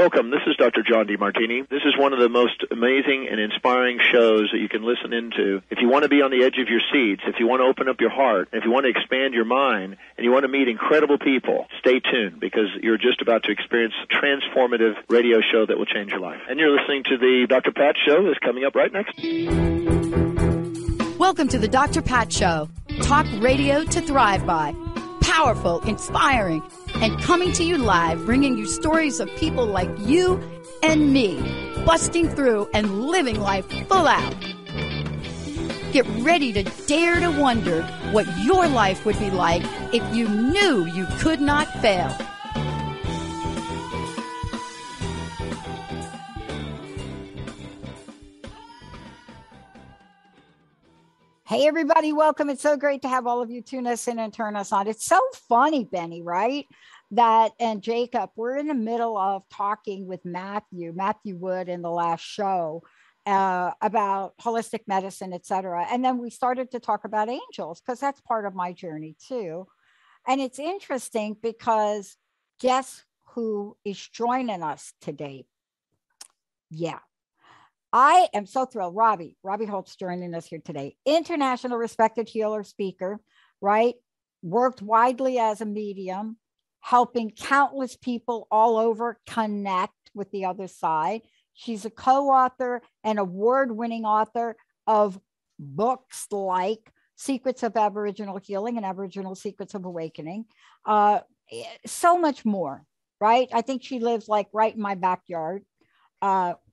Welcome. This is Dr. John DeMartini. This is one of the most amazing and inspiring shows that you can listen into. If you want to be on the edge of your seats, if you want to open up your heart, if you want to expand your mind, and you want to meet incredible people, stay tuned because you're just about to experience a transformative radio show that will change your life. And you're listening to the Dr. Pat Show that's coming up right next. Welcome to the Dr. Pat Show. Talk radio to thrive by. Powerful, inspiring, and coming to you live, bringing you stories of people like you and me, busting through and living life full out. Get ready to dare to wonder what your life would be like if you knew you could not fail. Hey, everybody, welcome. It's so great to have all of you tune us in and turn us on. It's so funny, Benny, right? That and Jacob, we're in the middle of talking with Matthew Wood in the last show about holistic medicine, et cetera. And then we started to talk about angels because that's part of my journey too. And it's interesting because guess who is joining us today? Yeah. I am so thrilled. Robbie Holz joining us here today. International respected healer, speaker, right? Worked widely as a medium, helping countless people all over connect with the other side. She's a co-author and award-winning author of books like Secrets of Aboriginal Healing and Aboriginal Secrets of Awakening. So much more, right? I think she lives like right in my backyard.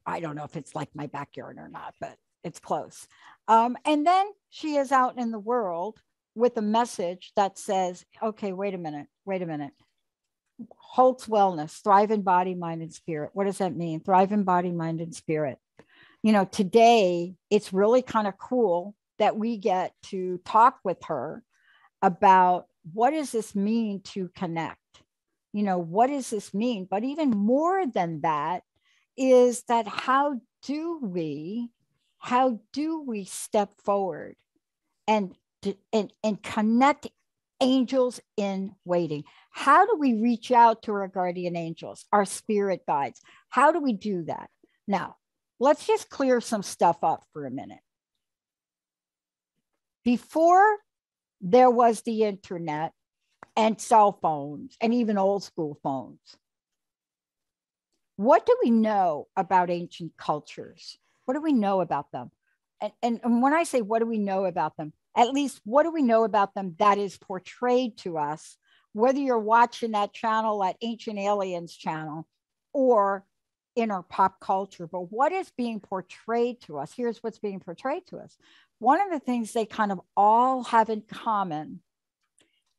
I don't know if it's like my backyard or not, but it's close. And then she is out in the world with a message that says, okay, wait a minute. Holz Wellness, thrive in body, mind, and spirit. What does that mean? Thrive in body, mind, and spirit. You know, today it's really kind of cool that we get to talk with her about what does this mean to connect? You know, what does this mean? But even more than that, is that how do we step forward and connect angels in waiting? How do we reach out to our guardian angels, our spirit guides? How do we do that? Now, let's just clear some stuff up for a minute. Before there was the internet and cell phones and even old school phones, what do we know about ancient cultures? What do we know about them? And when I say what do we know about them, at least what do we know about them that is portrayed to us, whether you're watching that channel, that Ancient Aliens channel, or in our pop culture, but what is being portrayed to us? Here's what's being portrayed to us. One of the things they kind of all have in common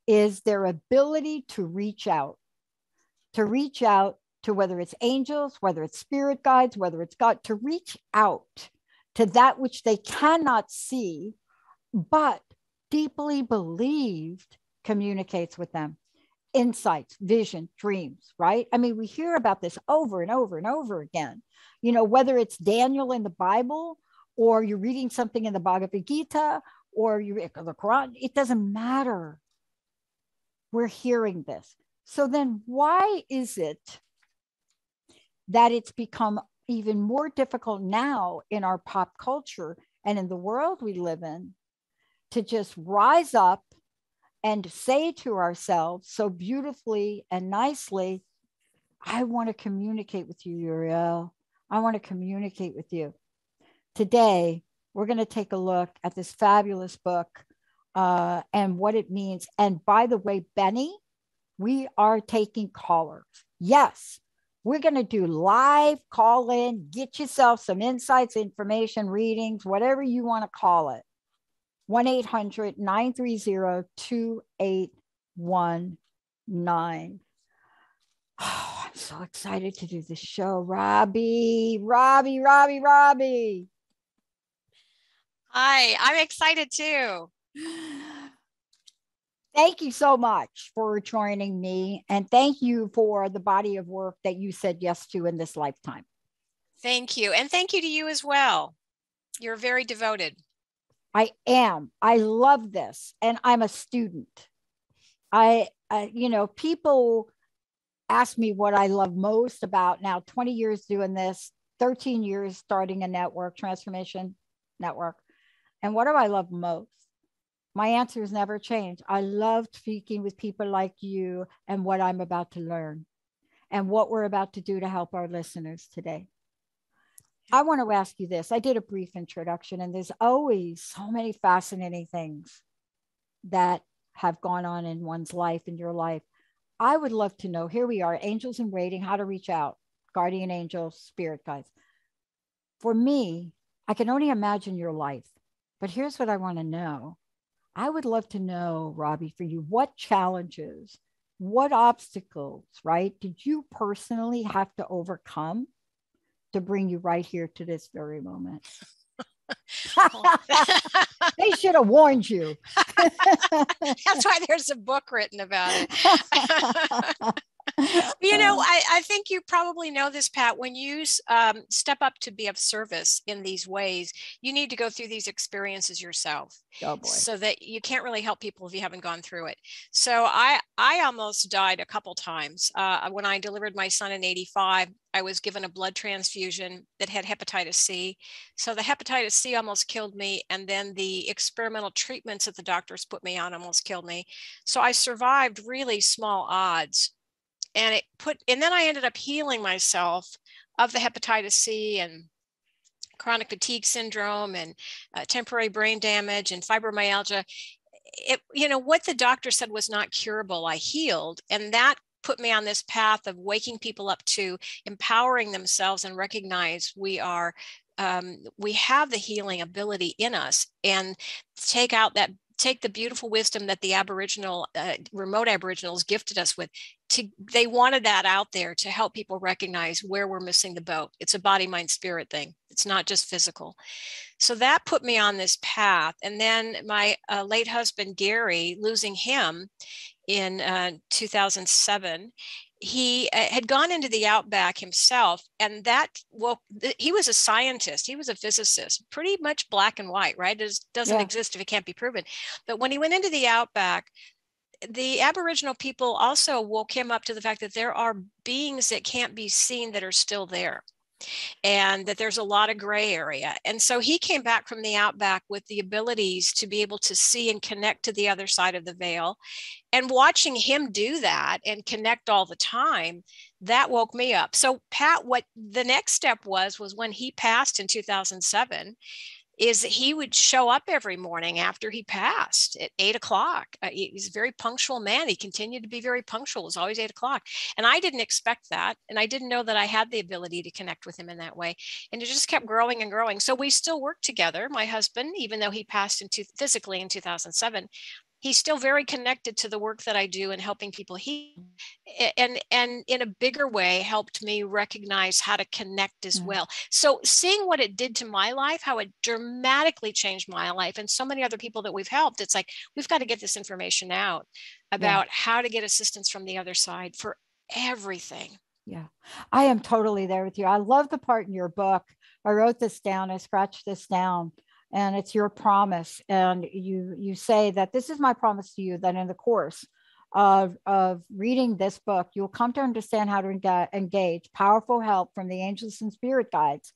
is their ability to reach out to whether it's angels, whether it's spirit guides, whether it's God, to reach out to that which they cannot see, but deeply believed communicates with them. Insights, vision, dreams, right? I mean, we hear about this over and over and over again. You know, whether it's Daniel in the Bible, or you're reading something in the Bhagavad Gita, or you read the Quran, it doesn't matter. We're hearing this. So then why is it that it's become even more difficult now in our pop culture and in the world we live in to just rise up and say to ourselves so beautifully and nicely, I want to communicate with you, Uriel. I want to communicate with you. Today, we're going to take a look at this fabulous book and what it means. And by the way, Benny, we are taking callers. Yes. We're going to do live call in, get yourself some insights, information, readings, whatever you want to call it. 1-800-930-2819. Oh, I'm so excited to do this show. Robbie. Hi, I'm excited too. Thank you so much for joining me. And thank you for the body of work that you said yes to in this lifetime. Thank you. And thank you to you as well. You're very devoted. I am. I love this. And I'm a student. People ask me what I love most about now 20 years doing this, 13 years starting a network, transformation network. And what do I love most? My answers never change. I love speaking with people like you and what I'm about to learn and what we're about to do to help our listeners today. I want to ask you this. I did a brief introduction, and there's always so many fascinating things that have gone on in one's life, in your life. I would love to know, here we are, angels in waiting, how to reach out, guardian angels, spirit guides. For me, I can only imagine your life, but here's what I want to know. I would love to know, Robbie, for you, what challenges, what obstacles, right, did you personally have to overcome to bring you right here to this very moment? They should have warned you. That's why there's a book written about it. I think you probably know this, Pat. When you step up to be of service in these ways, you need to go through these experiences yourself. Oh boy. So that you can't really help people if you haven't gone through it. So I almost died a couple times. When I delivered my son in 85, I was given a blood transfusion that had hepatitis C. So the hepatitis C almost killed me. And then the experimental treatments that the doctors put me on almost killed me. So I survived really small odds. And then I ended up healing myself of the hepatitis C and chronic fatigue syndrome and temporary brain damage and fibromyalgia. What the doctor said was not curable, I healed. And that put me on this path of waking people up to empowering themselves and recognize we have the healing ability in us, and take the beautiful wisdom that the remote Aboriginals gifted us with. They wanted that out there to help people recognize where we're missing the boat. It's a body, mind, spirit thing. It's not just physical. So that put me on this path. And then my late husband, Gary, losing him in 2007, he had gone into the outback himself, and he was a scientist. He was a physicist, pretty much black and white, right? It doesn't exist if it can't be proven. But when he went into the outback, the Aboriginal people also woke him up to the fact that there are beings that can't be seen that are still there, and that there's a lot of gray area. And so he came back from the outback with the abilities to be able to see and connect to the other side of the veil. And watching him do that and connect all the time, that woke me up. So Pat, what the next step was when he passed in 2007, is that he would show up every morning after he passed at 8 o'clock. He's a very punctual man. He continued to be very punctual. It was always 8 o'clock. And I didn't expect that. And I didn't know that I had the ability to connect with him in that way. And it just kept growing and growing. So we still work together. My husband, even though he passed physically in 2007, he's still very connected to the work that I do and helping people heal, and in a bigger way helped me recognize how to connect as well. So seeing what it did to my life, how it dramatically changed my life and so many other people that we've helped, it's like, we've got to get this information out about how to get assistance from the other side for everything. Yeah, I am totally there with you. I love the part in your book. I wrote this down. I scratched this down. And it's your promise. And you say that this is my promise to you, that in the course of reading this book, you'll come to understand how to engage powerful help from the angels and spirit guides,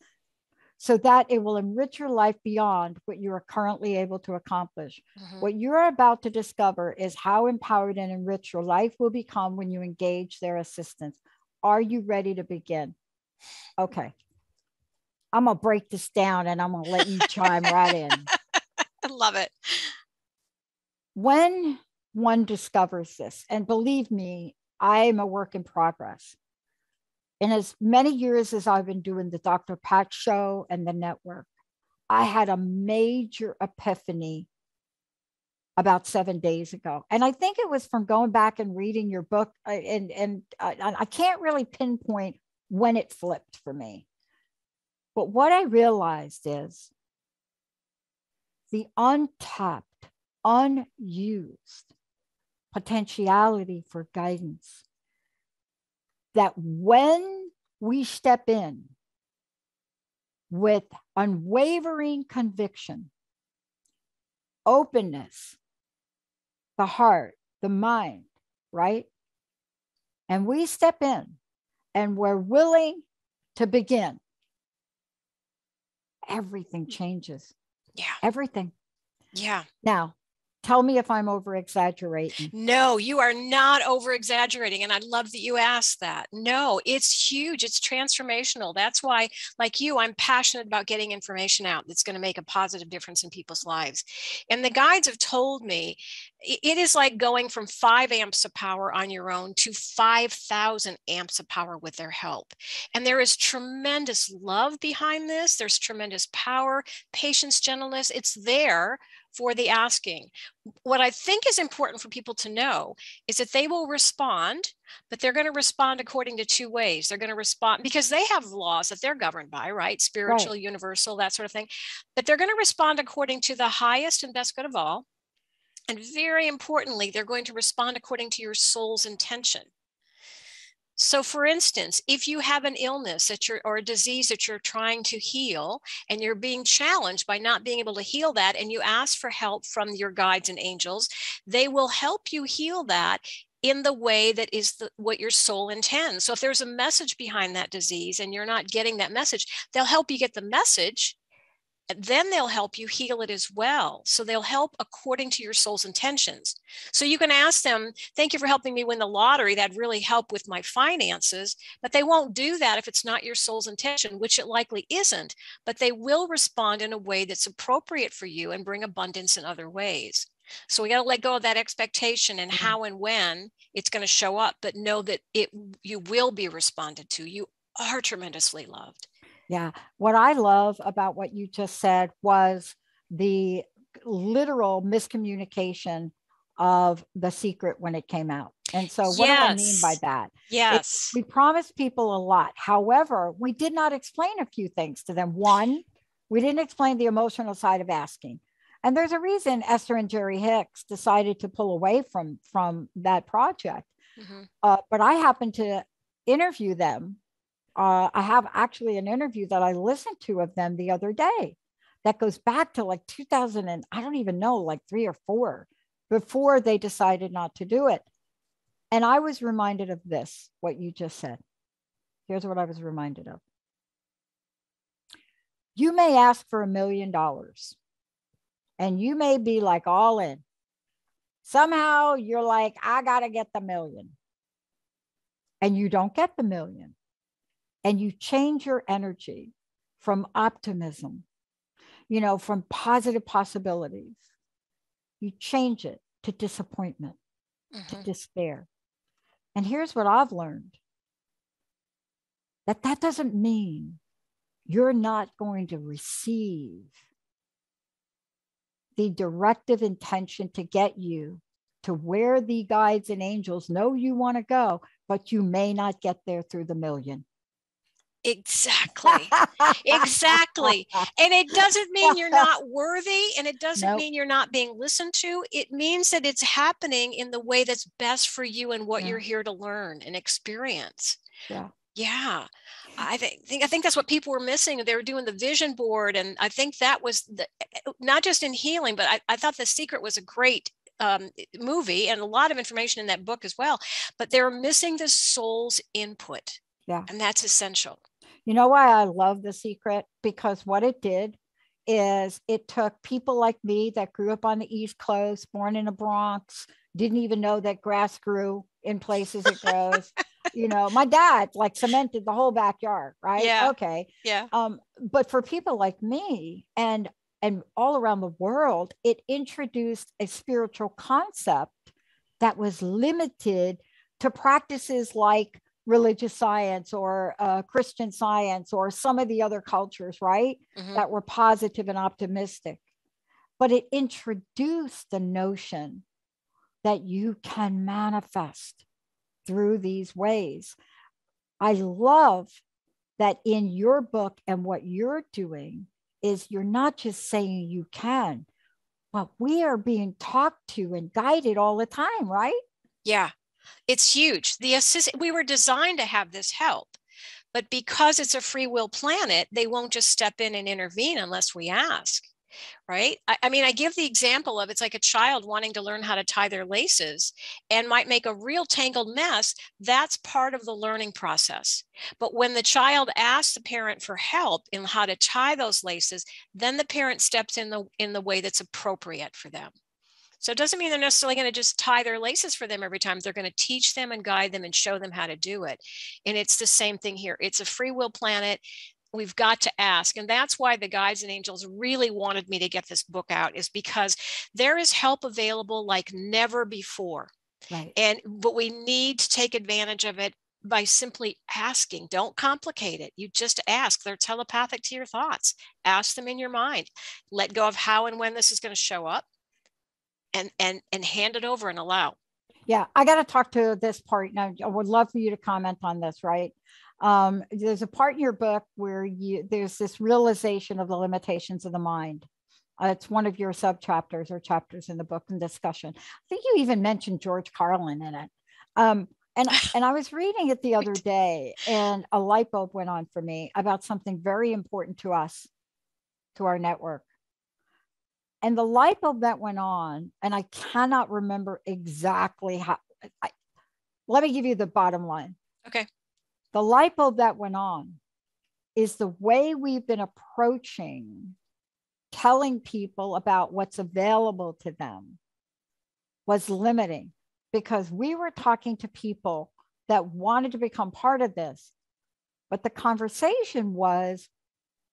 so that it will enrich your life beyond what you are currently able to accomplish. What you're about to discover is how empowered and enriched your life will become when you engage their assistance. Are you ready to begin? Okay. I'm going to break this down and I'm going to let you chime right in. I love it. When one discovers this, and believe me, I'm a work in progress. In as many years as I've been doing the Dr. Pat show and the network, I had a major epiphany about 7 days ago. And I think it was from going back and reading your book. And I can't really pinpoint when it flipped for me. But what I realized is the untapped, unused potentiality for guidance, that when we step in with unwavering conviction, openness, the heart, the mind, right? and we step in and we're willing to begin, everything changes. Yeah. Everything. Yeah. Now, tell me if I'm over exaggerating. No, you are not over exaggerating. And I love that you asked that. No, it's huge. It's transformational. That's why, like you, I'm passionate about getting information out that's going to make a positive difference in people's lives. And the guides have told me it is like going from 5 amps of power on your own to 5,000 amps of power with their help. And there is tremendous love behind this. There's tremendous power, patience, gentleness. It's there for the asking. What I think is important for people to know is that they will respond, but they're going to respond according to 2 ways. They're going to respond because they have laws that they're governed by, right? Spiritual, Right. universal, that sort of thing. But they're going to respond according to the highest and best good of all. And very importantly, they're going to respond according to your soul's intention. So for instance, if you have an illness or a disease that you're trying to heal and you're being challenged by not being able to heal that, and you ask for help from your guides and angels, they will help you heal that in the way that is what your soul intends. So if there's a message behind that disease and you're not getting that message, they'll help you get the message. Then they'll help you heal it as well. So they'll help according to your soul's intentions. So you can ask them, thank you for helping me win the lottery. That'd really help with my finances. But they won't do that if it's not your soul's intention, which it likely isn't. But they will respond in a way that's appropriate for you and bring abundance in other ways. So we got to let go of that expectation and how and when it's going to show up, but know that you will be responded to. You are tremendously loved. Yeah. What I love about what you just said was the literal miscommunication of The Secret when it came out. And so what do I mean by that? Yes. We promised people a lot. However, we did not explain a few things to them. One, we didn't explain the emotional side of asking. And there's a reason Esther and Jerry Hicks decided to pull away from that project. Mm-hmm. But I happened to interview them. I have actually an interview that I listened to of them the other day that goes back to like 2000 and I don't even know, like 3 or 4 before they decided not to do it. And I was reminded of this, what you just said. Here's what I was reminded of. You may ask for $1 million and you may be like all in. Somehow you're like, I got to get the $1 million. And you don't get the $1 million. And you change your energy from optimism, from positive possibilities. You change it to disappointment, to despair. And here's what I've learned. That doesn't mean you're not going to receive the directive intention to get you to where the guides and angels know you want to go, but you may not get there through the $1 million. Exactly. Exactly. And it doesn't mean you're not worthy, and it doesn't mean you're not being listened to. It means that it's happening in the way that's best for you and what you're here to learn and experience. Yeah. Yeah. I think that's what people were missing. They were doing the vision board. And I think that was not just in healing, but I thought The Secret was a great movie and a lot of information in that book as well. But they're missing the soul's input. Yeah. And that's essential. You know why I love The Secret? Because what it did is it took people like me that grew up on the East Coast, born in the Bronx, didn't even know that grass grew in places it grows. My dad like cemented the whole backyard, right? Yeah. Okay. Yeah. But for people like me and all around the world, it introduced a spiritual concept that was limited to practices like religious science or Christian science or some of the other cultures, right? Mm-hmm. That were positive and optimistic. But it introduced the notion that you can manifest through these ways. I love that in your book and what you're doing is you're not just saying you can, but we are being talked to and guided all the time, right? Yeah. It's huge. We were designed to have this help, but because it's a free will planet, they won't just step in and intervene unless we ask. right? I mean, I give the example of it's like a child wanting to learn how to tie their laces and might make a real tangled mess. That's part of the learning process. But when the child asks the parent for help in how to tie those laces, then the parent steps in the way that's appropriate for them. So it doesn't mean they're necessarily going to just tie their laces for them every time. They're going to teach them and guide them and show them how to do it. And it's the same thing here. It's a free will planet. We've got to ask. And that's why the guides and angels really wanted me to get this book out, is because there is help available like never before. Right. But we need to take advantage of it by simply asking. Don't complicate it. You just ask. They're telepathic to your thoughts. Ask them in your mind. Let go of how and when this is going to show up. And hand it over and allow. Yeah, I got to talk to this part. Now, I would love for you to comment on this, right? There's a part in your book where there's this realization of the limitations of the mind. It's one of your sub-chapters or chapters in the book and discussion. I think you even mentioned George Carlin in it. And I was reading it the other day, and a light bulb went on for me about something very important to us, to our network. And the light bulb that went on, and I cannot remember exactly how, let me give you the bottom line. Okay. The light bulb that went on is the way we've been approaching telling people about what's available to them was limiting, because we were talking to people that wanted to become part of this. But the conversation was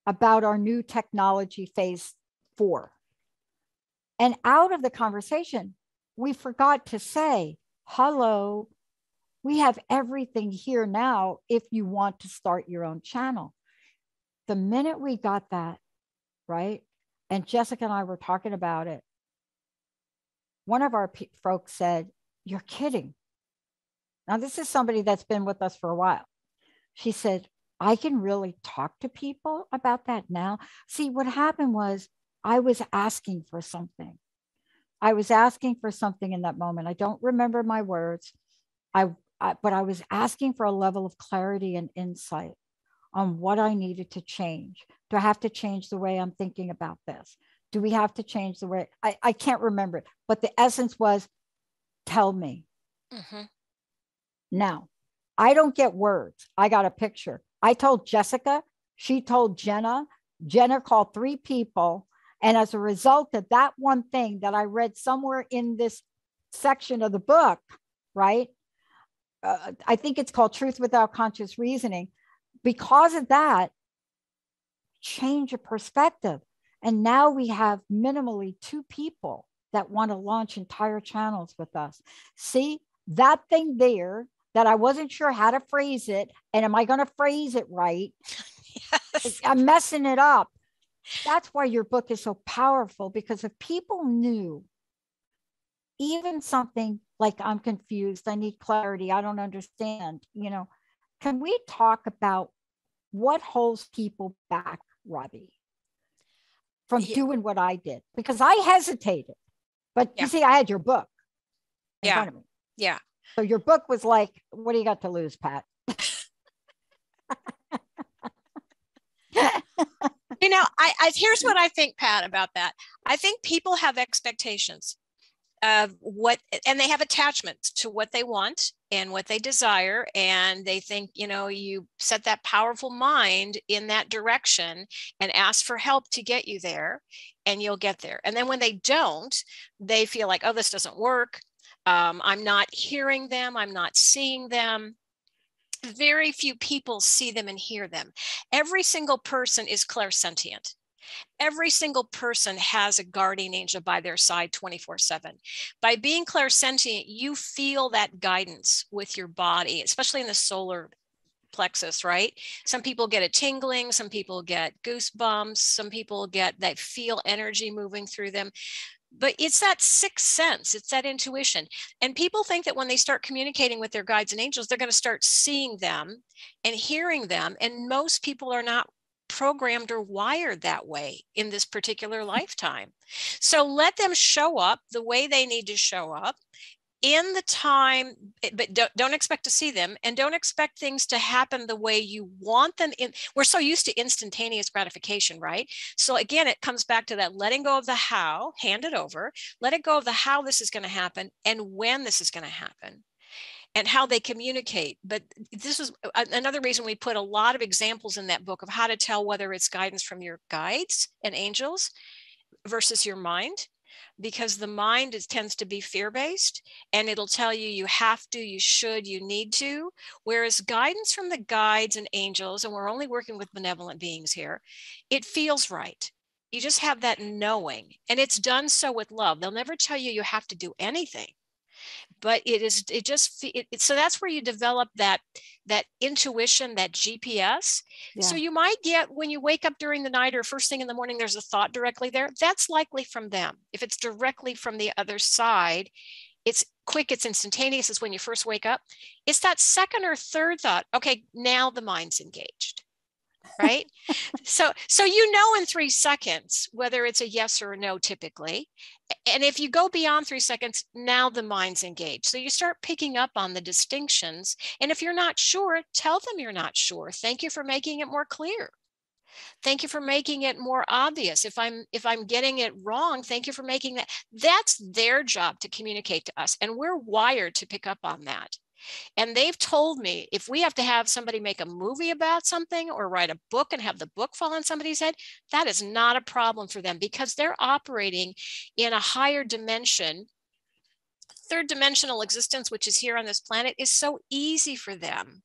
about our new technology phase 4. And out of the conversation, we forgot to say, hello, we have everything here now if you want to start your own channel. The minute we got that, right? And Jessica and I were talking about it. One of our folks said, you're kidding. Now, this is somebody that's been with us for a while. She said, I can really talk to people about that now. See, what happened was, I was asking for something. I was asking for something in that moment. I don't remember my words, but I was asking for a level of clarity and insight on what I needed to change. Do I have to change the way I'm thinking about this? Do we have to change the way? I can't remember it, but the essence was, tell me. Mm-hmm. Now, I don't get words. I got a picture. I told Jessica, she told Jenna. Jenna called 3 people. And as a result of that one thing that I read somewhere in this section of the book, right? I think it's called Truth Without Conscious Reasoning. Because of that, change of perspective. And now we have minimally 2 people that want to launch entire channels with us. See, that thing there that I wasn't sure how to phrase it. And am I going to phrase it right? Yes. I'm messing it up. That's why your book is so powerful, because if people knew even something like, I'm confused, I need clarity, I don't understand, can we talk about what holds people back, Robbie, from doing what I did? Because I hesitated, but you see, I had your book in front of me. Yeah. So your book was like, what do you got to lose, Pat? Here's what I think, Pat, about that. I think people have expectations of and they have attachments to what they want and what they desire. And they think, you set that powerful mind in that direction and ask for help to get you there, and you'll get there. And then when they don't, they feel like, oh, this doesn't work. I'm not hearing them. I'm not seeing them. Very few people see them and hear them. Every single person is clairsentient. Every single person has a guardian angel by their side 24/7. By being clairsentient, you feel that guidance with your body, especially in the solar plexus, right? Some people get a tingling, some people get goosebumps, some people they feel energy moving through them. But it's that sixth sense, it's that intuition. And people think that when they start communicating with their guides and angels, they're going to start seeing them and hearing them. And most people are not programmed or wired that way in this particular lifetime. So let them show up the way they need to show up in the time, but don't expect to see them, and don't expect things to happen the way you want them. We're so used to instantaneous gratification, right? So again, it comes back to that letting go of the how, hand it over, let it go of the how this is going to happen and when this is going to happen and how they communicate. But this is another reason we put a lot of examples in that book of how to tell whether it's guidance from your guides and angels versus your mind, because the mind tends to be fear-based, and it'll tell you you have to, you should, you need to, whereas guidance from the guides and angels, and we're only working with benevolent beings here, it feels right. You just have that knowing, and it's done so with love. They'll never tell you you have to do anything, but so that's where you develop that intuition, that GPS. Yeah. So you might get, when you wake up during the night or first thing in the morning, there's a thought directly there. That's likely from them. If it's directly from the other side, it's quick, it's instantaneous. It's when you first wake up. It's that second or third thought. Okay, now the mind's engaged. Right? So in 3 seconds, whether it's a yes or a no, typically. And if you go beyond 3 seconds, now the mind's engaged. So you start picking up on the distinctions. And if you're not sure, tell them you're not sure. Thank you for making it more clear. Thank you for making it more obvious. If I'm getting it wrong, thank you for making that. That's their job to communicate to us. And we're wired to pick up on that. And they've told me if we have to have somebody make a movie about something or write a book and have the book fall on somebody's head, that is not a problem for them, because they're operating in a higher dimension. Third dimensional existence, which is here on this planet, is so easy for them.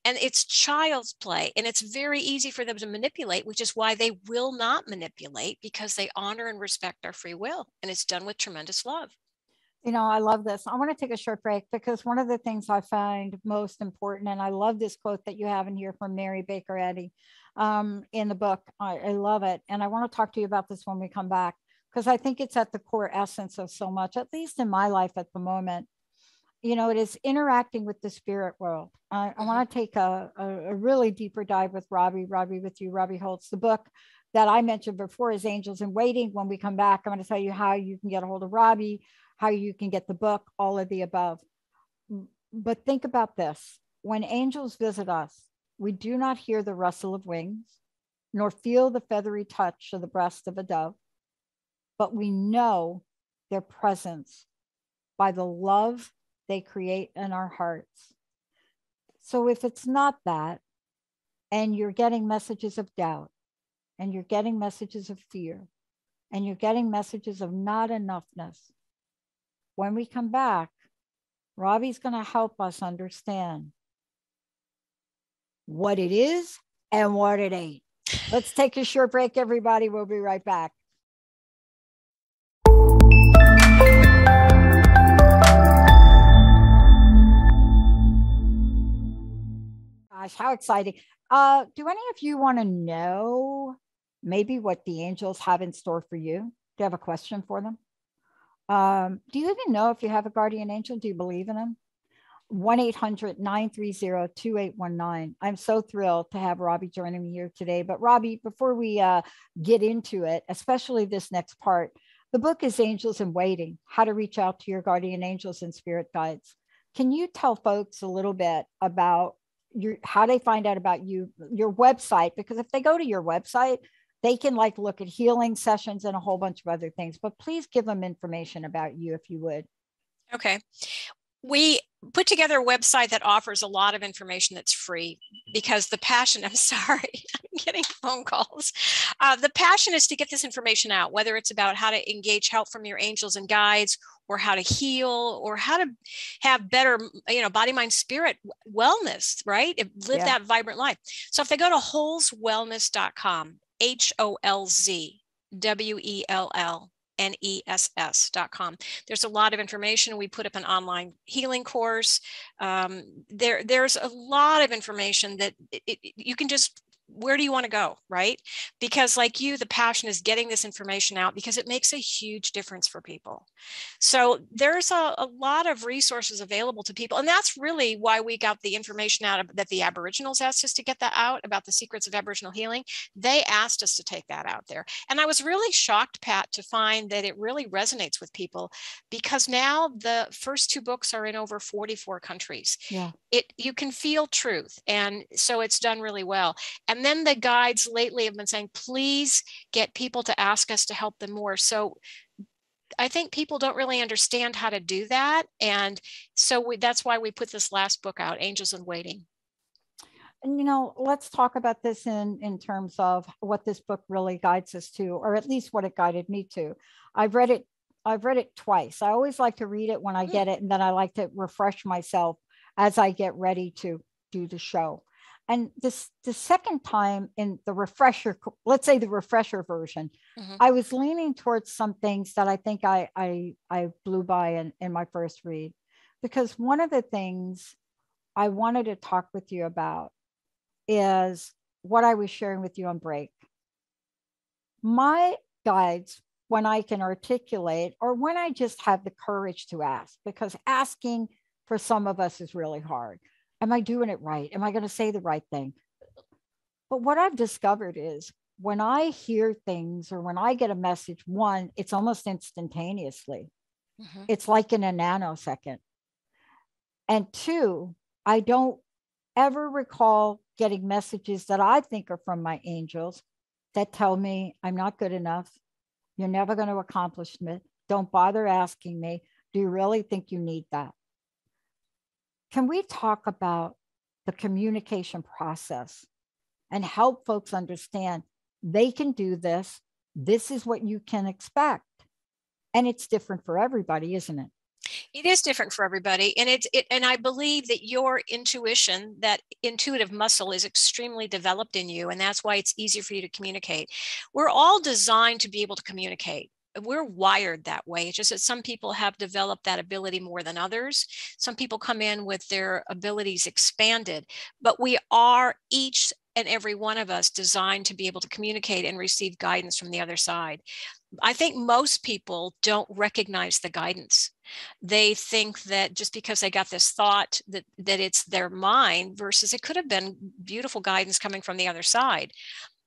And it's child's play. And it's very easy for them to manipulate, which is why they will not manipulate, because they honor and respect our free will. And it's done with tremendous love. You know, I love this. I want to take a short break, because one of the things I find most important, and I love this quote that you have in here from Mary Baker Eddy in the book. I love it. And I want to talk to you about this when we come back, because I think it's at the core essence of so much, at least in my life at the moment. You know, it is interacting with the spirit world. I want to take a really deeper dive with Robbie Holz. The book that I mentioned before is Angels in Waiting. When we come back, I'm going to tell you how you can get a hold of Robbie, how you can get the book, all of the above. But think about this. When angels visit us, we do not hear the rustle of wings, nor feel the feathery touch of the breast of a dove, but we know their presence by the love they create in our hearts. So if it's not that, and you're getting messages of doubt, and you're getting messages of fear, and you're getting messages of not enoughness, when we come back, Robbie's going to help us understand what it is and what it ain't. Let's take a short break, everybody. We'll be right back. Gosh, how exciting. Do any of you want to know maybe what the angels have in store for you? Do you have a question for them? Do you even know if you have a guardian angel? Do you believe in them? 1-800-930-2819. I'm so thrilled to have Robbie joining me here today. But Robbie, before we get into it, especially this next part, the book is Angels in Waiting, How to Reach Out to Your Guardian Angels and Spirit Guides. Can you tell folks a little bit about how they find out about you, your website? Because if they go to your website, they can look at healing sessions and a whole bunch of other things, but please give them information about you if you would. Okay. We put together a website that offers a lot of information that's free, because the passion, I'm sorry, I'm getting phone calls. The passion is to get this information out, whether it's about how to engage help from your angels and guides, or how to heal, or how to have better, body, mind, spirit wellness, right? Live that vibrant life. So if they go to holzwellness.com, HOLZWELLNESS.com. There's a lot of information. We put up an online healing course. There's a lot of information that you can just where do you want to go, right? Because like you, the passion is getting this information out because it makes a huge difference for people. So there's a lot of resources available to people. And that's really why we got the information out that the Aboriginals asked us to get that out about the secrets of Aboriginal healing. They asked us to take that out there. And I was really shocked, Pat, to find that it really resonates with people, because now the first 2 books are in over 44 countries. Yeah. You can feel truth. And so it's done really well. And then the guides lately have been saying, please get people to ask us to help them more. So I think people don't really understand how to do that. And so that's why we put this last book out, Angels in Waiting. And, you know, let's talk about this in terms of what this book really guides us to, or at least what it guided me to. I've read it twice. I always like to read it when I get it, and then I like to refresh myself as I get ready to do the show. And the second time in the refresher, let's say the refresher version, I was leaning towards some things that I think I blew by in my first read, because one of the things I wanted to talk with you about is what I was sharing with you on break. My guides, when I can articulate, or when I just have the courage to ask, because asking for some of us is really hard. Am I doing it right? Am I going to say the right thing? But what I've discovered is when I hear things, or when I get a message, one, it's almost instantaneously. It's like in a nanosecond. And two, I don't ever recall getting messages that I think are from my angels that tell me I'm not good enough. You're never going to accomplish it. Don't bother asking me. Do you really think you need that? Can we talk about the communication process and help folks understand they can do this? This is what you can expect. And it's different for everybody, isn't it? It is different for everybody. And and I believe that your intuition, that intuitive muscle, is extremely developed in you. And that's why it's easier for you to communicate. We're all designed to be able to communicate. We're wired that way. It's just that some people have developed that ability more than others. Some people come in with their abilities expanded, but we are, each and every one of us, designed to be able to communicate and receive guidance from the other side. I think most people don't recognize the guidance. They think that just because they got this thought that it's their mind, versus it could have been beautiful guidance coming from the other side.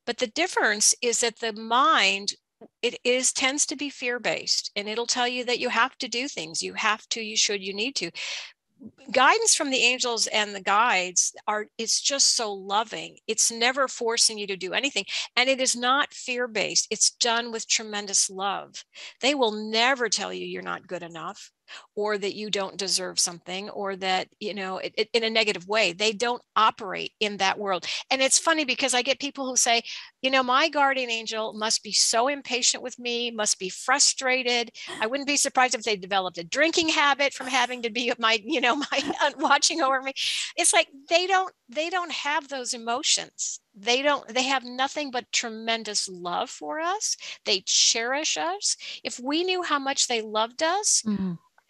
But the difference is that the mind, tends to be fear-based, and it'll tell you that you have to do things. You have to, you should, you need to. Guidance from the angels and the guides it's just so loving. It's never forcing you to do anything. And it is not fear-based. It's done with tremendous love. They will never tell you you're not good enough, or that you don't deserve something, or that, in a negative way. They don't operate in that world. And it's funny because I get people who say, my guardian angel must be so impatient with me, must be frustrated. I wouldn't be surprised if they developed a drinking habit from having to be my watching over me. It's like they don't have those emotions. They have nothing but tremendous love for us. They cherish us. If we knew how much they loved us,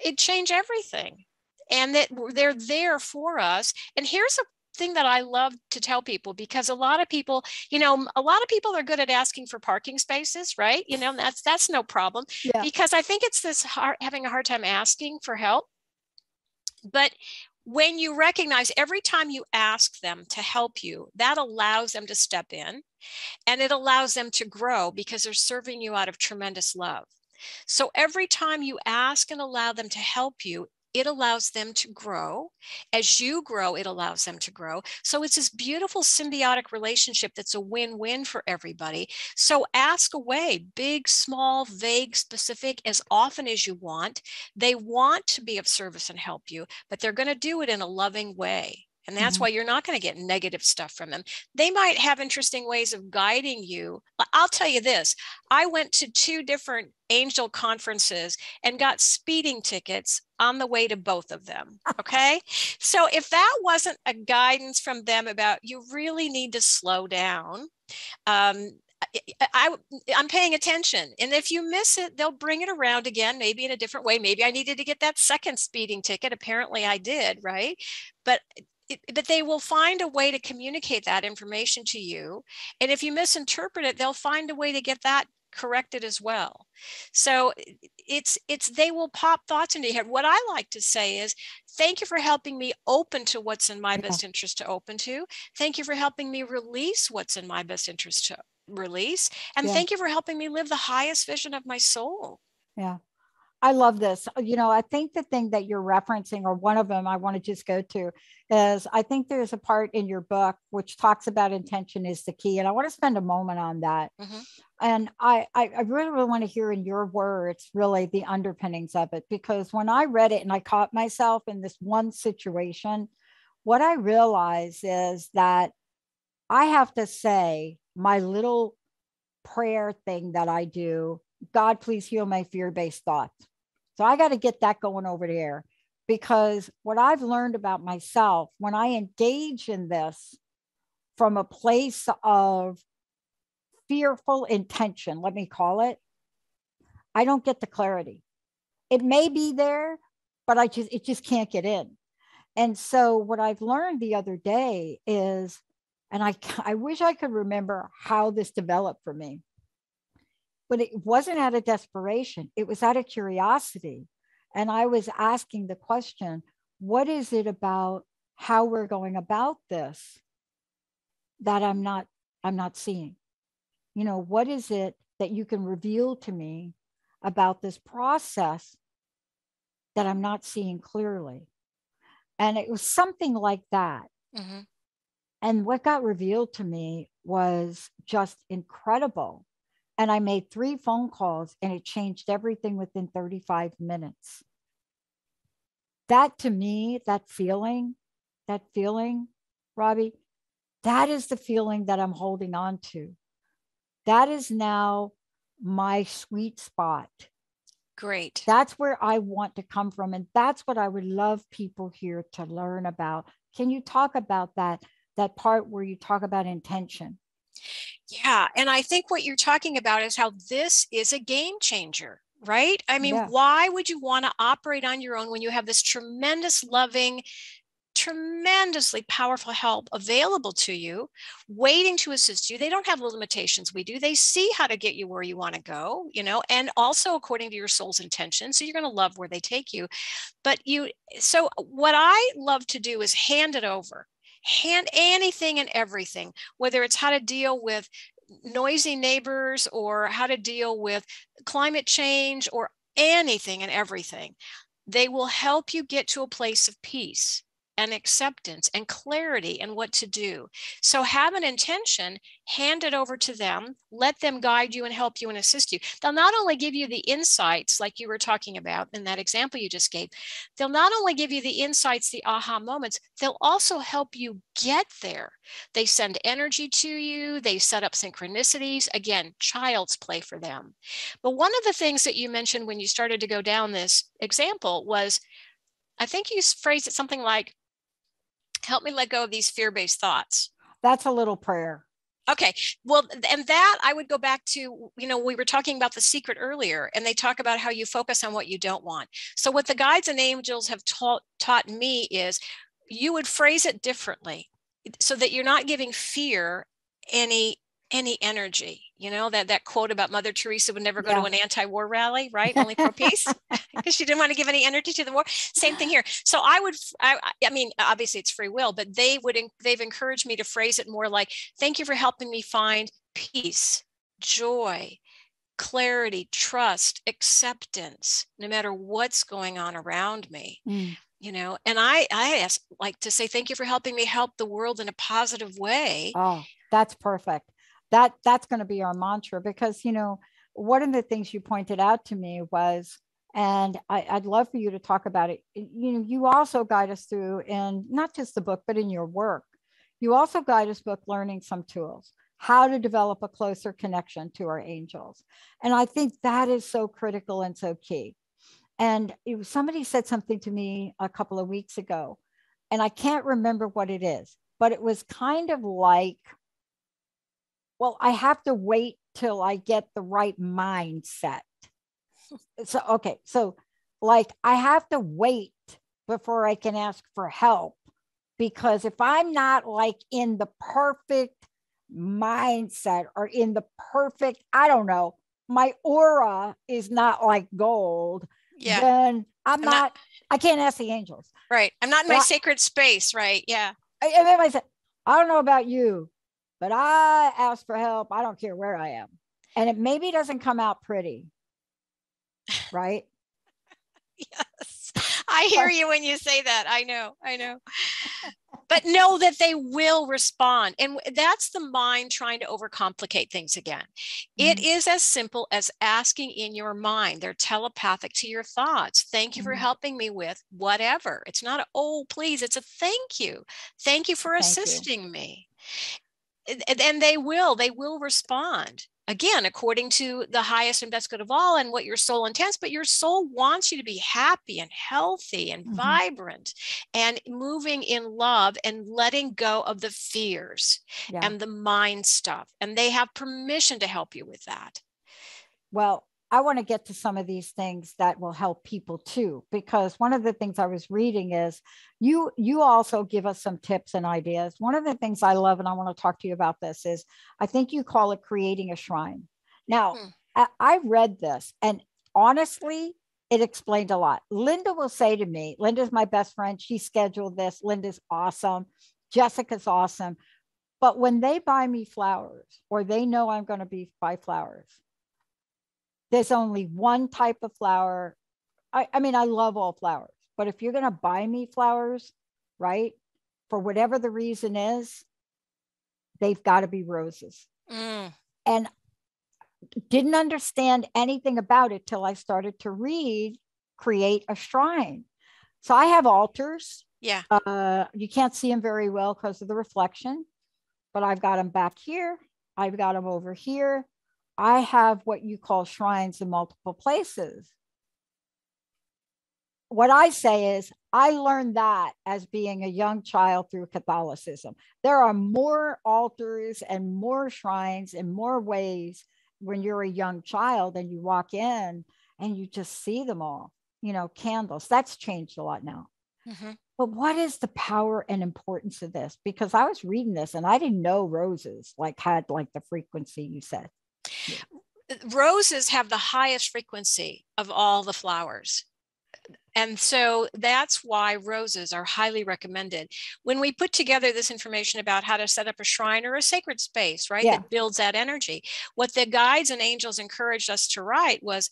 it'd change everything. And that they're there for us. And here's a thing that I love to tell people, because a lot of people are good at asking for parking spaces, right? That's no problem. Yeah. Because I think it's this having a hard time asking for help. But when you recognize every time you ask them to help you, that allows them to step in, and it allows them to grow, because they're serving you out of tremendous love. So every time you ask and allow them to help you, it allows them to grow. As you grow, it allows them to grow. So it's this beautiful symbiotic relationship that's a win-win for everybody. So ask away, big, small, vague, specific, as often as you want. They want to be of service and help you, but they're going to do it in a loving way. And that's why you're not going to get negative stuff from them. They might have interesting ways of guiding you. I'll tell you this. I went to 2 different angel conferences and got speeding tickets on the way to both of them. Okay. So if that wasn't a guidance from them about you really need to slow down, I'm paying attention. And if you miss it, they'll bring it around again, maybe in a different way. Maybe I needed to get that second speeding ticket. Apparently I did. Right. But but they will find a way to communicate that information to you. And if you misinterpret it, they'll find a way to get that corrected as well. So they will pop thoughts into your head. What I like to say is, thank you for helping me open to what's in my best interest to open to. Thank you for helping me release what's in my best interest to release. And thank you for helping me live the highest vision of my soul. Yeah. I love this. I think the thing that you're referencing, or one of them I want to just go to, is I think there's a part in your book which talks about intention is the key. And I want to spend a moment on that. Mm-hmm. And I really, really want to hear in your words, really the underpinnings of it, because when I read it and I caught myself in this one situation, what I realized is that I have to say my little prayer thing that I do, God, please heal my fear-based thoughts. So I got to get that going over there, because what I've learned about myself, when I engage in this from a place of fearful intention, let me call it, I don't get the clarity. It may be there, but it just can't get in. And so what I've learned the other day is, and I wish I could remember how this developed for me, but it wasn't out of desperation. It was out of curiosity. And I was asking the question, what is it about how we're going about this that I'm not seeing? What is it that you can reveal to me about this process that I'm not seeing clearly? And it was something like that. Mm-hmm. And what got revealed to me was just incredible. And I made 3 phone calls and it changed everything within 35 minutes. That, to me, that feeling, Robbie, that is the feeling that I'm holding on to. That is now my sweet spot. Great. That's where I want to come from. And that's what I would love people here to learn about. Can you talk about that part where you talk about intention? Yeah. And I think what you're talking about is how this is a game changer, right? I mean, why would you want to operate on your own when you have this tremendous, loving, tremendously powerful help available to you, waiting to assist you? They don't have the limitations we do. They see how to get you where you want to go, and also according to your soul's intention. So you're going to love where they take you. So what I love to do is hand it over. Hand anything and everything, whether it's how to deal with noisy neighbors or how to deal with climate change or anything and everything. They will help you get to a place of peace and acceptance and clarity and what to do. So have an intention, hand it over to them, let them guide you and help you and assist you. They'll not only give you the insights like you were talking about in that example you just gave, they'll not only give you the insights, the aha moments, they'll also help you get there. They send energy to you, they set up synchronicities, again, child's play for them. But one of the things that you mentioned when you started to go down this example was, I think you phrased it something like, help me let go of these fear-based thoughts. That's a little prayer. Okay. Well, and that I would go back to, we were talking about The Secret earlier, and they talk about how you focus on what you don't want. So what the guides and angels have taught me is you would phrase it differently so that you're not giving fear any energy. That quote about Mother Teresa would never go to an anti-war rally, right? Only pro peace, because she didn't want to give any energy to the war. Same thing here. So I mean, obviously it's free will, but they've encouraged me to phrase it more like, thank you for helping me find peace, joy, clarity, trust, acceptance, no matter what's going on around me. And I like to say, thank you for helping me help the world in a positive way. Oh, that's perfect. That's going to be our mantra, because, one of the things you pointed out to me was, and I'd love for you to talk about it. You also guide us through, in not just the book, but in your work, you also guide us both learning some tools, how to develop a closer connection to our angels. And I think that is so critical and so key. And somebody said something to me a couple of weeks ago, and I can't remember what it is, but it was kind of like, well, I have to wait till I get the right mindset. So like I have to wait before I can ask for help, because if I'm not like in the perfect mindset or in the perfect, I don't know, my aura is not like gold, then I'm not, I can't ask the angels. Right. I'm not in my sacred space. Right. Yeah. And then I said, I don't know about you, but I ask for help. I don't care where I am. And it maybe doesn't come out pretty. Right. Yes. I hear you when you say that. I know. But know that they will respond. And that's the mind trying to overcomplicate things again. It is as simple as asking in your mind. They're telepathic to your thoughts. Thank you for helping me with whatever. It's not, oh, please. It's a thank you. Thank you for assisting me. And they will respond. Again, according to the highest and best good of all and what your soul intends, but your soul wants you to be happy and healthy and vibrant and moving in love and letting go of the fears and the mind stuff. And they have permission to help you with that. Well, I want to get to some of these things that will help people too, because one of the things I was reading is you also give us some tips and ideas. One of the things I love, and I want to talk to you about this, is I think you call it creating a shrine. Now, I read this and honestly, it explained a lot. Linda will say to me, Linda's my best friend. She scheduled this. Linda's awesome. Jessica's awesome. But when they buy me flowers or they know I'm going to buy flowers, there's only one type of flower. I mean, I love all flowers, but if you're going to buy me flowers, right, for whatever the reason is, they've got to be roses. And didn't understand anything about it till I started to read Create a Shrine. So I have altars. Yeah. You can't see them very well because of the reflection, but I've got them back here. I've got them over here. I have what you call shrines in multiple places. What I say is I learned that as being a young child through Catholicism. There are more altars and more shrines in more ways when you're a young child and you walk in and you just see them all, candles. That's changed a lot now. But what is the power and importance of this? Because I was reading this and I didn't know roses had the frequency you said. Roses have the highest frequency of all the flowers. And so that's why roses are highly recommended. When we put together this information about how to set up a shrine or a sacred space, right, that builds that energy, what the guides and angels encouraged us to write was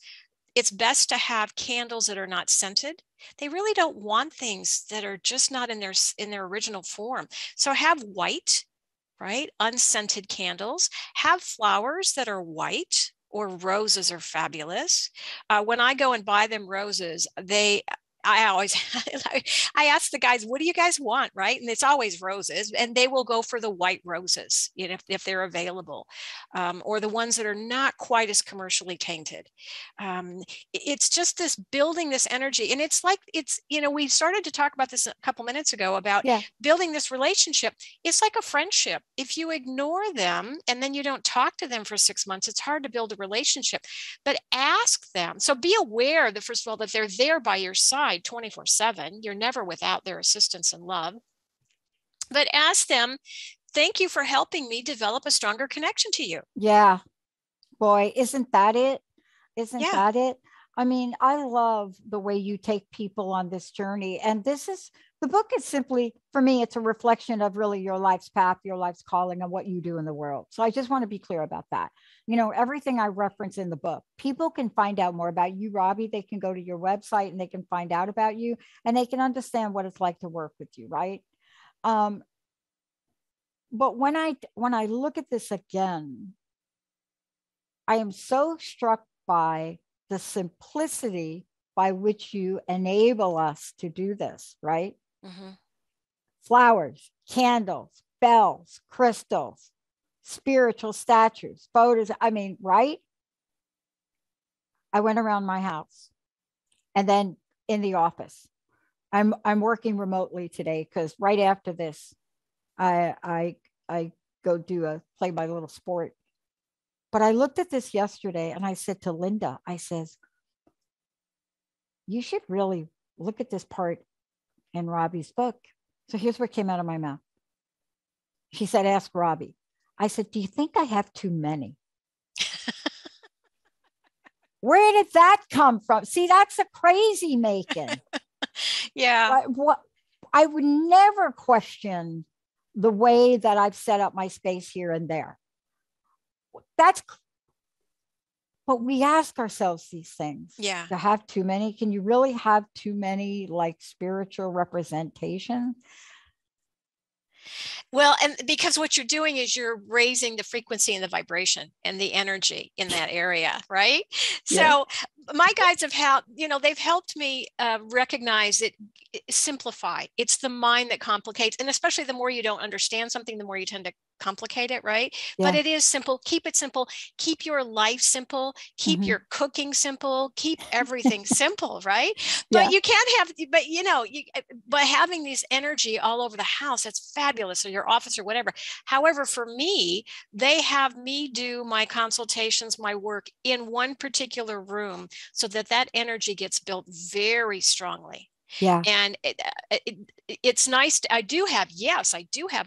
it's best to have candles that are not scented. They really don't want things that are just not in their original form. So have white, right? Unscented candles, have flowers that are white, or roses are fabulous. When I go and buy them roses, I always, I ask the guys, what do you guys want? Right. And it's always roses, and they will go for the white roses, if they're available, or the ones that are not quite as commercially tainted. It's just this building this energy. And it's we started to talk about this a couple minutes ago about building this relationship. It's like a friendship. If you ignore them and then you don't talk to them for 6 months, it's hard to build a relationship. But ask them. So be aware that, first of all, that they're there by your side 24/7. You're never without their assistance and love. But ask them, thank you for helping me develop a stronger connection to you. Yeah. Boy, isn't that it? Isn't that it? I mean, I love the way you take people on this journey. And the book is simply, for me, it's a reflection of really your life's path, your life's calling, and what you do in the world. So I just want to be clear about that. Everything I reference in the book, people can find out more about you, Robbie. They can go to your website and they can find out about you, and they can understand what it's like to work with you, right? But when I look at this again, I am so struck by the simplicity by which you enable us to do this, right? Flowers, candles, bells, crystals, spiritual statues, photos. I mean, right? I went around my house and then in the office. I'm working remotely today because right after this, I go play my little sport. But I looked at this yesterday and I said to Linda, I says, you should really look at this part in Robbie's book. So here's what came out of my mouth. She said, ask Robbie. I said, do you think I have too many? Where did that come from? See, that's a crazy making. Yeah. What I would never question the way that I've set up my space here and there. But we ask ourselves these things. Yeah. To have too many, can you really have too many like spiritual representation? Well, and because what you're doing is you're raising the frequency and the vibration and the energy in that area, right? Yeah. So my guides have helped, they've helped me recognize it, simplify. It's the mind that complicates. And especially the more you don't understand something, the more you tend to complicate it, right? Yeah. But it is simple. Keep it simple. Keep your life simple. Keep Mhm. your cooking simple. Keep everything simple, right? Yeah. But you can't have, by having this energy all over the house, that's fabulous, or your office or whatever. However, for me, they have me do my consultations, my work in one particular room so that energy gets built very strongly. Yeah. And it's nice. I do have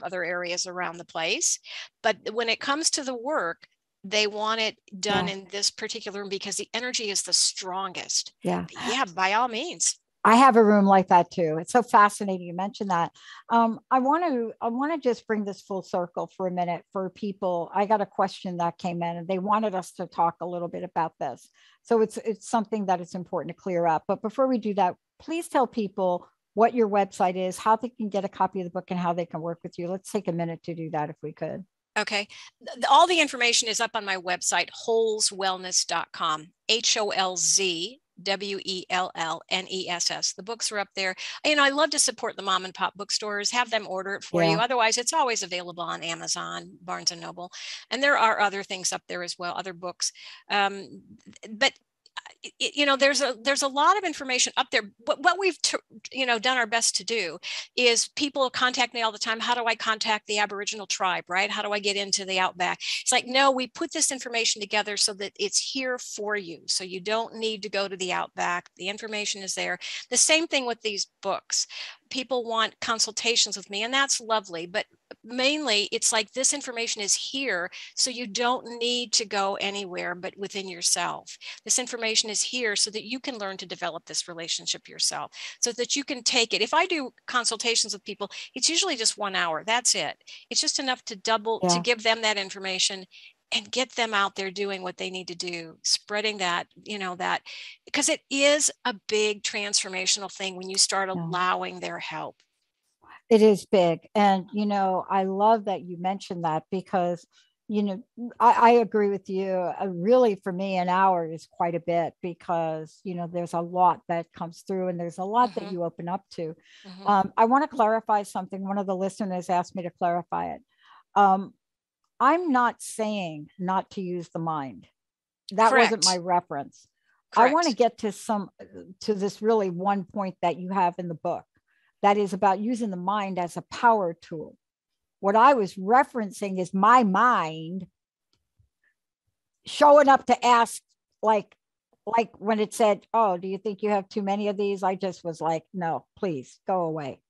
other areas around the place, but when it comes to the work, they want it done in this particular room because the energy is the strongest. Yeah. But yeah, by all means. I have a room like that too. It's so fascinating you mentioned that. I want to just bring this full circle for a minute for people. I got a question that came in and they wanted us to talk a little bit about this. So it's something that it's important to clear up. But before we do that, please tell people what your website is, how they can get a copy of the book, and how they can work with you. Let's take a minute to do that if we could. Okay. All the information is up on my website, holzwellness.com, HOLZWELLNESS. The books are up there. I love to support the mom and pop bookstores, have them order it for you. Otherwise, it's always available on Amazon, Barnes and Noble. And there are other things up there as well, other books. But there's a lot of information up there. What we've done our best to do is people contact me all the time. How do I contact the Aboriginal tribe, right? How do I get into the outback? It's like, no, we put this information together so that it's here for you. So you don't need to go to the outback. The information is there. The same thing with these books. People want consultations with me, and that's lovely. But mainly it's like this information is here, so you don't need to go anywhere but within yourself. This information is here so that you can learn to develop this relationship yourself, so that you can take it. If I do consultations with people, it's usually just 1 hour. That's it. It's just enough to to give them that information and get them out there doing what they need to do, spreading that, because it is a big transformational thing when you start allowing their help. It is big. And, I love that you mentioned that because, I agree with you. Really, for me, an hour is quite a bit because, there's a lot that comes through and there's a lot that you open up to. I want to clarify something. One of the listeners asked me to clarify it. I'm not saying not to use the mind. That wasn't my reference. Correct. I want to get to this really one point that you have in the book that is about using the mind as a power tool. What I was referencing is my mind showing up to ask, like when it said, oh, do you think you have too many of these? I just was like, no, please go away.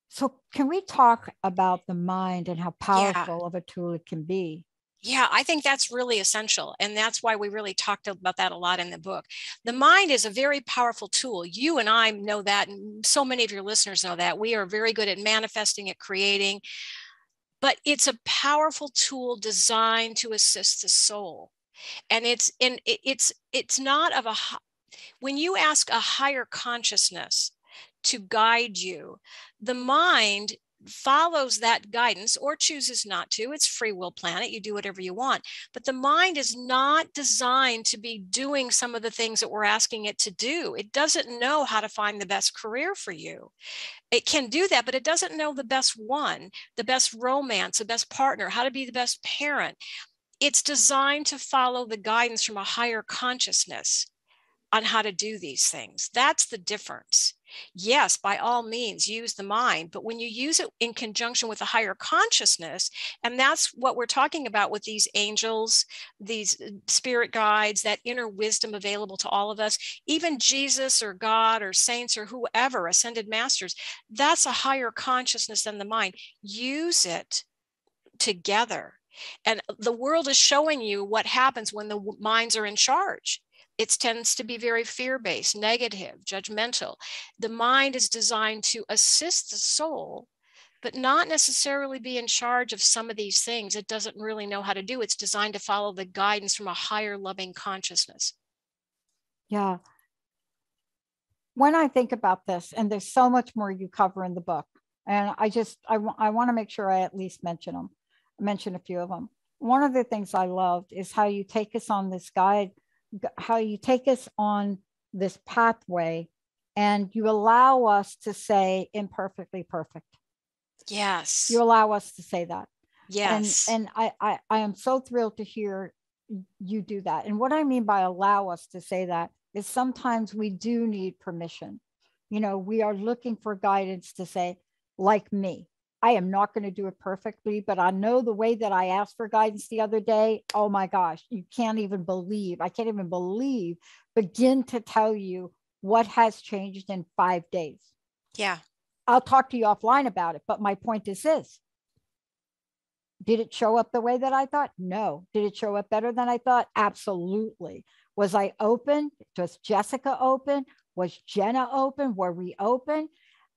So can we talk about the mind and how powerful of a tool it can be? Yeah, I think that's really essential. And that's why we really talked about that a lot in the book. The mind is a very powerful tool. You and I know that, and so many of your listeners know that. We are very good at manifesting, at creating, but it's a powerful tool designed to assist the soul. And it's not of when you ask a higher consciousness to guide you, the mind follows that guidance or chooses not to. It's free will planet. You do whatever you want. But the mind is not designed to be doing some of the things that we're asking it to do. It doesn't know how to find the best career for you. It can do that, but it doesn't know the best one, the best romance, the best partner, how to be the best parent. It's designed to follow the guidance from a higher consciousness. on how to do these things. That's the difference. Yes, by all means, use the mind, but when you use it in conjunction with a higher consciousness, and that's what we're talking about with these angels, these spirit guides, that inner wisdom available to all of us, even Jesus or God or saints or whoever, ascended masters, that's a higher consciousness than the mind. Use it together. And the world is showing you what happens when the minds are in charge. It tends to be very fear-based, negative, judgmental. The mind is designed to assist the soul, but not necessarily be in charge of some of these things. It doesn't really know how to do. It's designed to follow the guidance from a higher loving consciousness. Yeah. When I think about this, and there's so much more you cover in the book, and I want to make sure I at least mention a few of them. One of the things I loved is how you take us on this guide, how you take us on this pathway, and you allow us to say imperfectly perfect. Yes. You allow us to say that. Yes. And I am so thrilled to hear you do that. And what I mean by allow us to say that is sometimes we do need permission. You know, we are looking for guidance to say, like me, I am not going to do it perfectly, but I know the way that I asked for guidance the other day. Oh my gosh, I can't even believe, begin to tell you what has changed in 5 days. Yeah. I'll talk to you offline about it. But my point is this. Did it show up the way that I thought? No. Did it show up better than I thought? Absolutely. Was I open? Was Jessica open? Was Jenna open? Were we open?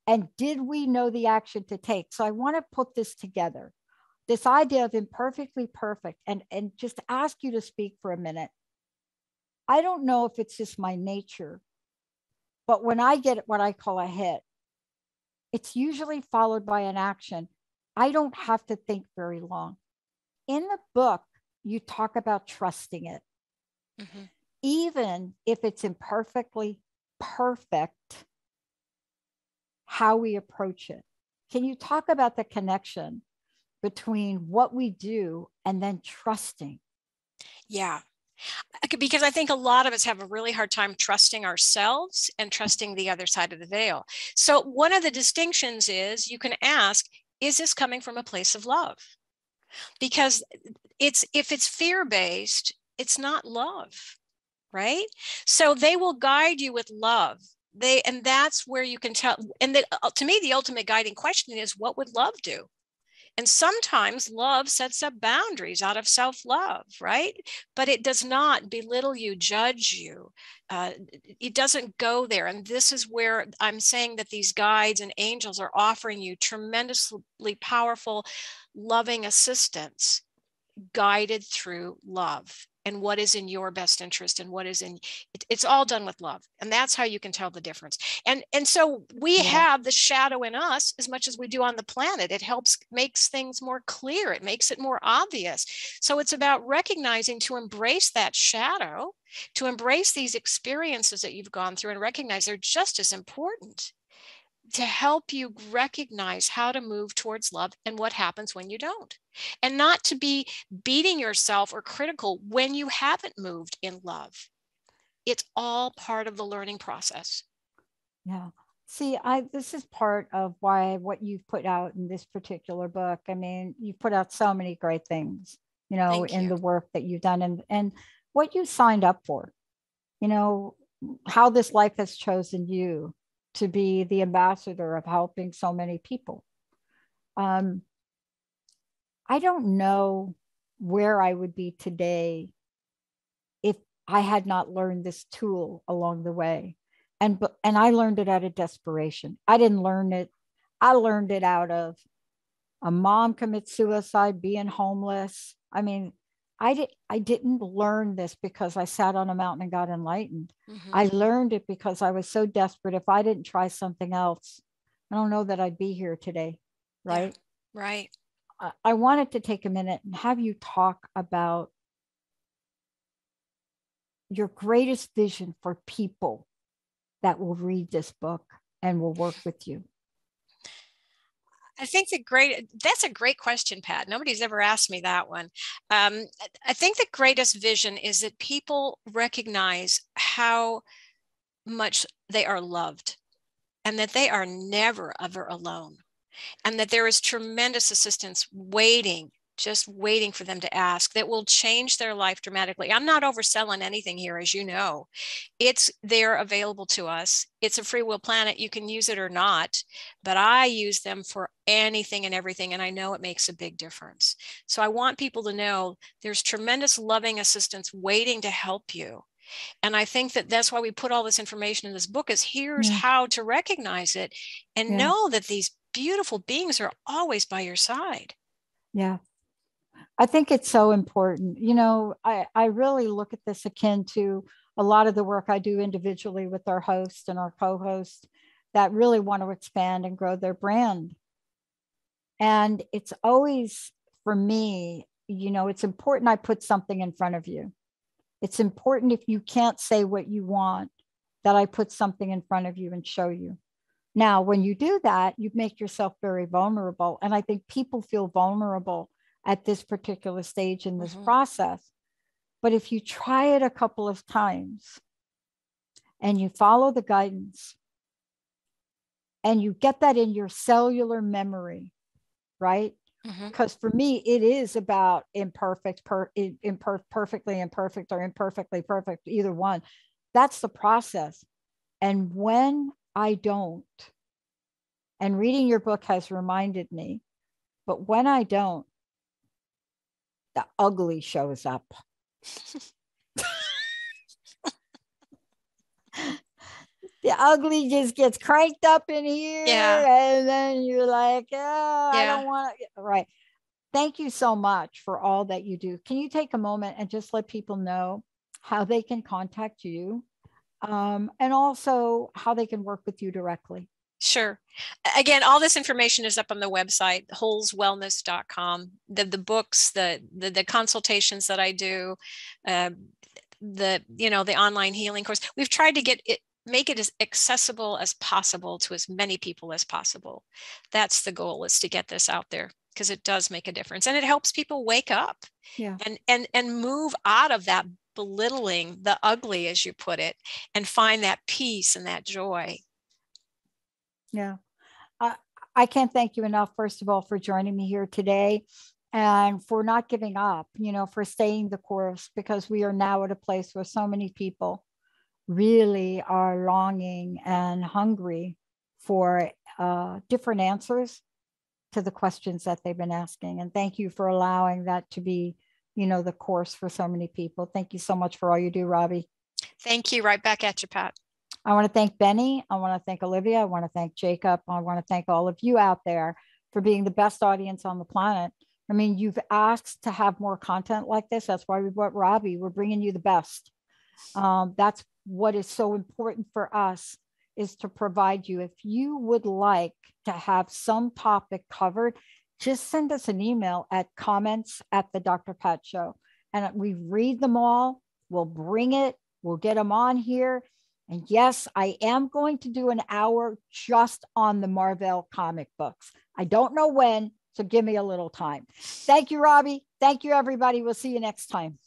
And did we know the action to take? So I want to put this together, this idea of imperfectly perfect, and just ask you to speak for a minute. I don't know if it's just my nature, but when I get what I call a hit, it's usually followed by an action. I don't have to think very long. In the book, you talk about trusting it. Mm-hmm. Even if it's imperfectly perfect, how we approach it. Can you talk about the connection between what we do and then trusting? Yeah. Because I think a lot of us have a really hard time trusting ourselves and trusting the other side of the veil. So one of the distinctions is you can ask, is this coming from a place of love? Because if it's fear-based, it's not love, right? So they will guide you with love. And that's where you can tell. And to me, the ultimate guiding question is, what would love do? And sometimes love sets up boundaries out of self-love, right? But it does not belittle you, judge you. It doesn't go there. And this is where I'm saying that these guides and angels are offering you tremendously powerful, loving assistance guided through love and what is in your best interest and what is in it's all done with love. And that's how you can tell the difference. And so we have the shadow in us as much as we do on the planet. It makes things more clear. It makes it more obvious. So it's about recognizing to embrace that shadow, to embrace these experiences that you've gone through and recognize they're just as important to help you recognize how to move towards love and what happens when you don't. And not to be beating yourself or critical when you haven't moved in love. It's all part of the learning process. Yeah. See, this is part of why what you've put out in this particular book. I mean, you've put out so many great things, you know, in the work that you've done and what you signed up for, you know, how this life has chosen you to be the ambassador of helping so many people. I don't know where I would be today if I had not learned this tool along the way. And I learned it out of desperation. I didn't learn it. I learned it out of a mom commits suicide, being homeless. I mean, I didn't learn this because I sat on a mountain and got enlightened. Mm-hmm. I learned it because I was so desperate. If I didn't try something else, I don't know that I'd be here today. Right? Yeah, right. I wanted to take a minute and have you talk about your greatest vision for people that will read this book and will work with you. I think that's a great question, Pat. Nobody's ever asked me that one. I think the greatest vision is that people recognize how much they are loved and that they are never, ever alone, and that there is tremendous assistance just waiting for them to ask, that will change their life dramatically. I'm not overselling anything here, as you know. It's there available to us. It's a free will planet. You can use it or not, but I use them for anything and everything, and I know it makes a big difference. So I want people to know there's tremendous loving assistance waiting to help you. And I think that that's why we put all this information in this book, is here's how to recognize it and know that these beautiful beings are always by your side. Yeah. I think it's so important. You know, I really look at this akin to a lot of the work I do individually with our host and our co-host that really want to expand and grow their brand. And it's always, for me, you know, it's important I put something in front of you. It's important, if you can't say what you want, that I put something in front of you and show you. Now, when you do that, you make yourself very vulnerable. And I think people feel vulnerable at this particular stage in this process. But if you try it a couple of times and you follow the guidance and you get that in your cellular memory, right? Because for me, it is about perfectly imperfect, or imperfectly perfect, either one. That's the process. And when I don't, and reading your book has reminded me, but when I don't, the ugly shows up. The ugly just gets cranked up in here. And then you're like, I don't want to. Right. Thank you so much for all that you do. Can you take a moment and just let people know how they can contact you, and also how they can work with you directly? Sure. Again, all this information is up on the website, holzwellness.com. The books, the consultations that I do, the online healing course. We've tried to make it as accessible as possible to as many people as possible. That's the goal, is to get this out there, because it does make a difference, and it helps people wake up and move out of that belittling, the ugly, as you put it, and find that peace and that joy. Yeah. I can't thank you enough, first of all, for joining me here today, and for not giving up, for staying the course, because we are now at a place where so many people really are longing and hungry for different answers to the questions that they've been asking. And thank you for allowing that to be, the course for so many people. Thank you so much for all you do, Robbie. Thank you. Right back at you, Pat. I want to thank Benny. I want to thank Olivia. I want to thank Jacob. I want to thank all of you out there for being the best audience on the planet. I mean, you've asked to have more content like this. That's why we brought Robbie. We're bringing you the best. That's what is so important for us, is to provide you. If you would like to have some topic covered, just send us an email at comments@the Dr. Pat Show. And we read them all. We'll bring it. We'll get them on here. And yes, I am going to do an hour just on the Marvel comic books. I don't know when, so give me a little time. Thank you, Robbie. Thank you, everybody. We'll see you next time.